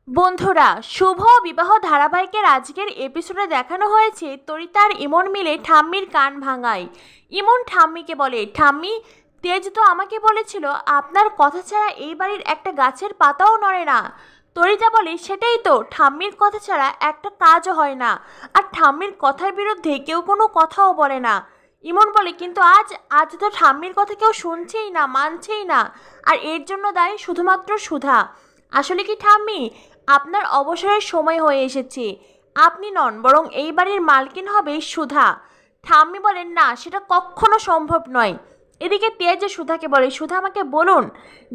বন্ধুরা, শুভ বিবাহ ধারাবাহিকের আজকের এপিসোডে দেখানো হয়েছে তরিতা আর ইমন মিলে ঠাম্মির কান ভাঙায়। ইমন ঠাম্মিকে বলে, ঠাম্মি, তেজ তো আমাকে বলেছিল আপনার কথা ছাড়া এই বাড়ির একটা গাছের পাতাও নড়ে না। তরিতা বলে, সেটাই তো, ঠাম্মির কথা ছাড়া একটা কাজও হয় না, আর ঠাম্মির কথার বিরুদ্ধে কেউ কোনো কথাও বলে না। ইমন বলে, কিন্তু আজ আজ তো ঠাম্মির কথা কেউ শুনছেই না, মানছেই না, আর এর জন্য দায়ী শুধুমাত্র সুধা। আসলে কি ঠাম্মি, আপনার অবসরের সময় হয়ে এসেছে। আপনি নন, বরং এই বাড়ির মালকিন হবে সুধা। ঠাম্মি বলেন, না, সেটা কখনো সম্ভব নয়। এদিকে তেজ সুধাকে বলে, সুধা, আমাকে বলুন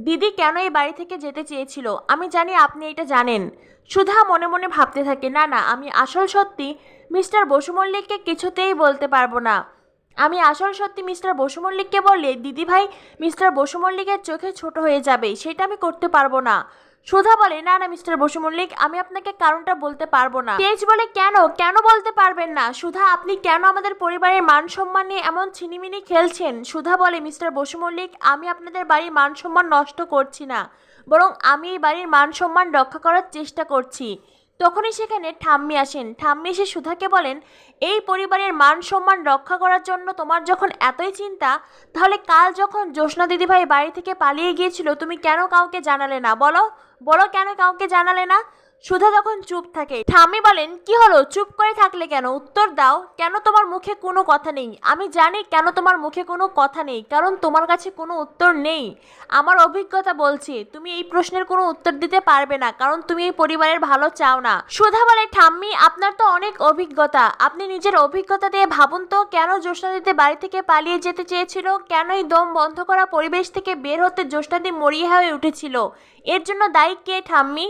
দিদি কেন এই বাড়ি থেকে যেতে চেয়েছিল। আমি জানি আপনি এটা জানেন। সুধা মনে মনে ভাবতে থাকে, না না, আমি আসল সত্যি মিস্টার বসু মল্লিককে কিছুতেই বলতে পারবো না। আমি আসল সত্যি মিস্টার বসু মল্লিককে বললে দিদিভাই মিস্টার বসু মল্লিকের চোখে ছোট হয়ে যাবে, সেটা আমি করতে পারবো না। সুধা বলে, না না মিস্টার বসু মল্লিক, আমি আপনাকে কারণটা বলতে পারবো না। তেজ বলে, কেন কেন বলতে পারবেন না? সুধা, আপনি কেন আমাদের পরিবারের মান সম্মান নিয়ে এমন ছিনিমিনি খেলছেন? সুধা বলে, মিস্টার বসু মল্লিক, আমি আপনাদের বাড়ির মান সম্মান নষ্ট করছি না, বরং আমি এই বাড়ির মান সম্মান রক্ষা করার চেষ্টা করছি। তখনই সেখানে ঠাম্মি আসেন। ঠাম্মি এসে সুধাকে বলেন, এই পরিবারের মান সম্মান রক্ষা করার জন্য তোমার যখন এতই চিন্তা, তাহলে কাল যখন জ্যোৎস্না দিদিভাই বাড়ি থেকে পালিয়ে গিয়েছিল তুমি কেন কাউকে জানালে না? বলো বলো, কেন কাউকে জানালে না? সুধা তখন চুপ থাকে। ঠাম্মি বলেন, কি হলো, চুপ করে থাকলে কেন? উত্তর দাও, কেন তোমার মুখে কোনো কথা নেই? আমি জানি কেন তোমার মুখে কোনো কথা নেই, কারণ তোমার কাছে কোনো উত্তর নেই। আমার অভিজ্ঞতা বলছে তুমি এই প্রশ্নের কোনো উত্তর দিতে পারবে না, কারণ তুমি এই পরিবারের ভালো চাও না। সুধা বলে, ঠাম্মি, আপনার তো অনেক অভিজ্ঞতা, আপনি নিজের অভিজ্ঞতা দিয়ে ভাবুন তো, কেন জ্যোৎস্নাদিতে বাড়ি থেকে পালিয়ে যেতে চেয়েছিল? কেন এই দম বন্ধ করা পরিবেশ থেকে বের হতে জ্যোৎস্নাদি মরিয়া হয়ে উঠেছিল? এর জন্য দায়ী কে ঠাম্মি?